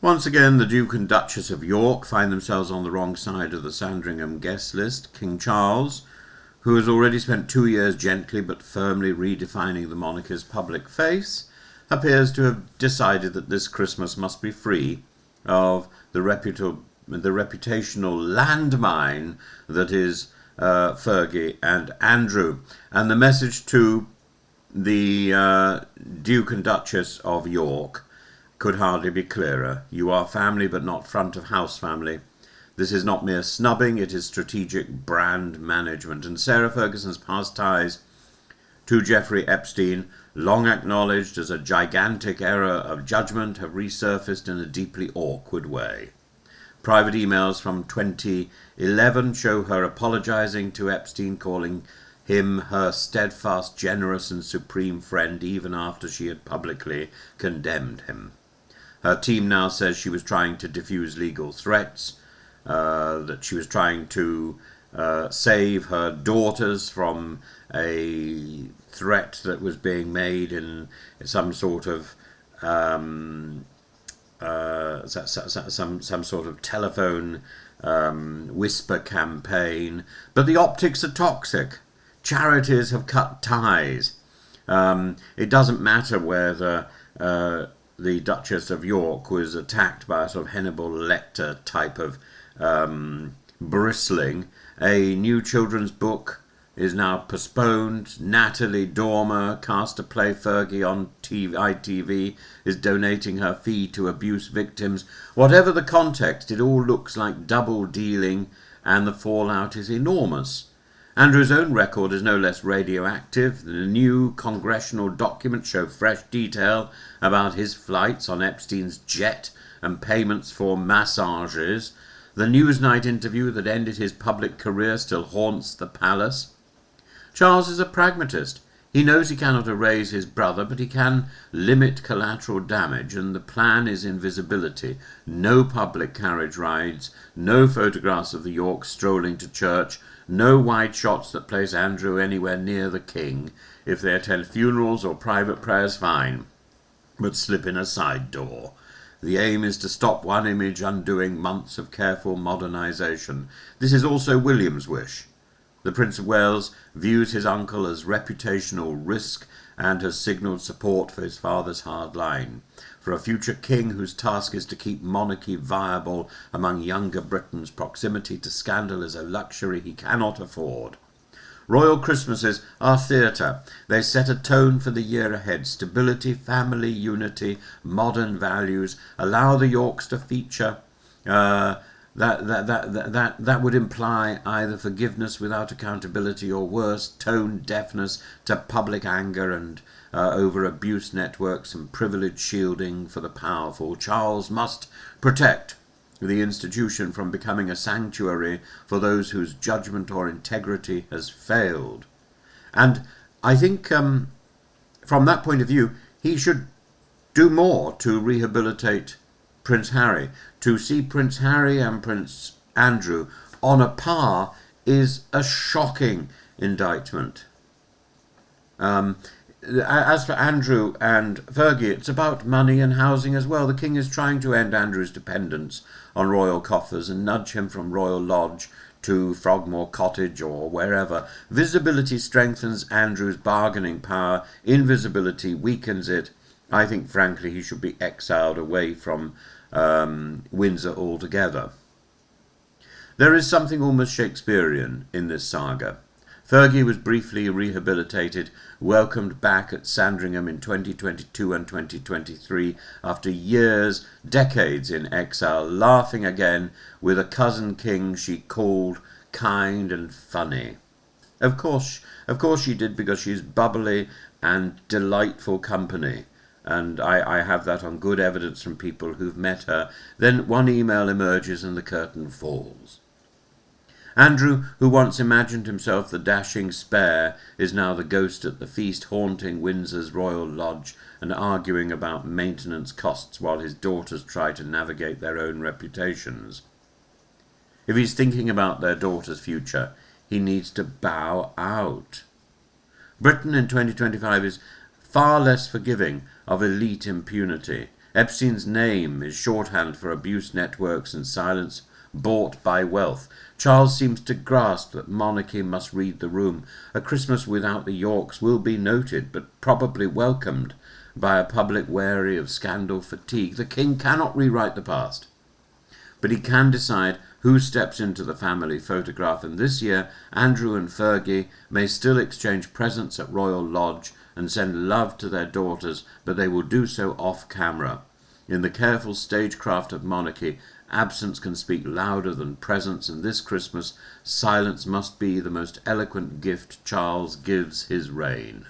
Once again, the Duke and Duchess of York find themselves on the wrong side of the Sandringham guest list. King Charles, who has already spent 2 years gently but firmly redefining the monarchy's public face, appears to have decided that this Christmas must be free of the reputational landmine that is Fergie and Andrew. And the message to the Duke and Duchess of York could hardly be clearer. You are family, but not front of house family. This is not mere snubbing, it is strategic brand management. And Sarah Ferguson's past ties to Jeffrey Epstein, long acknowledged as a gigantic error of judgment, have resurfaced in a deeply awkward way. Private emails from 2011 show her apologizing to Epstein, calling him her steadfast, generous and supreme friend, even after she had publicly condemned him. Her team now says she was trying to diffuse legal threats, that she was trying to save her daughters from a threat that was being made in some sort of some sort of telephone whisper campaign. But the optics are toxic. Charities have cut ties. It doesn't matter whether the Duchess of York was attacked by a sort of Hannibal Lecter type of bristling. A new children's book is now postponed. Natalie Dormer, cast to play Fergie on ITV, is donating her fee to abuse victims. Whatever the context, it all looks like double dealing, and the fallout is enormous. Andrew's own record is no less radioactive. The new congressional documents show fresh detail about his flights on Epstein's jet and payments for massages. The Newsnight interview that ended his public career still haunts the palace. Charles is a pragmatist. He knows he cannot erase his brother, but he can limit collateral damage, and the plan is invisibility. No public carriage rides, no photographs of the Yorks strolling to church, no wide shots that place Andrew anywhere near the king. If they attend funerals or private prayers, fine, but slip in a side door. The aim is to stop one image undoing months of careful modernization. This is also William's wish. The Prince of Wales views his uncle as reputational risk and has signalled support for his father's hard line. For a future king whose task is to keep monarchy viable among younger Britons, proximity to scandal is a luxury he cannot afford. Royal Christmases are theatre. They set a tone for the year ahead. Stability, family, unity, modern values. Allow the Yorks to feature. That would imply either forgiveness without accountability or worse, tone deafness to public anger and over abuse networks and privilege shielding for the powerful. Charles must protect the institution from becoming a sanctuary for those whose judgment or integrity has failed. And I think from that point of view, he should do more to rehabilitate Prince Harry. To see Prince Harry and Prince Andrew on a par is a shocking indictment. As for Andrew and Fergie, it's about money and housing as well. The king is trying to end Andrew's dependence on royal coffers and nudge him from Royal Lodge to Frogmore Cottage or wherever. Visibility strengthens Andrew's bargaining power. Invisibility weakens it. I think, frankly, he should be exiled away from Windsor altogether. There is something almost Shakespearean in this saga. Fergie was briefly rehabilitated, welcomed back at Sandringham in 2022 and 2023 after years, decades in exile, laughing again with a cousin king she called kind and funny. Of course she did, because she's bubbly and delightful company. And I have that on good evidence from people who've met her. Then one email emerges and the curtain falls. Andrew, who once imagined himself the dashing spare, is now the ghost at the feast, haunting Windsor's Royal Lodge and arguing about maintenance costs while his daughters try to navigate their own reputations. If he's thinking about their daughter's future, he needs to bow out. Britain in 2025 is far less forgiving of elite impunity. Epstein's name is shorthand for abuse networks and silence bought by wealth. Charles seems to grasp that monarchy must read the room. A Christmas without the Yorks will be noted, but probably welcomed by a public wary of scandal fatigue. The king cannot rewrite the past, but he can decide who steps into the family photograph, and this year Andrew and Fergie may still exchange presents at Royal Lodge and send love to their daughters, but they will do so off camera. In the careful stagecraft of monarchy, absence can speak louder than presence, and this Christmas silence must be the most eloquent gift Charles gives his reign.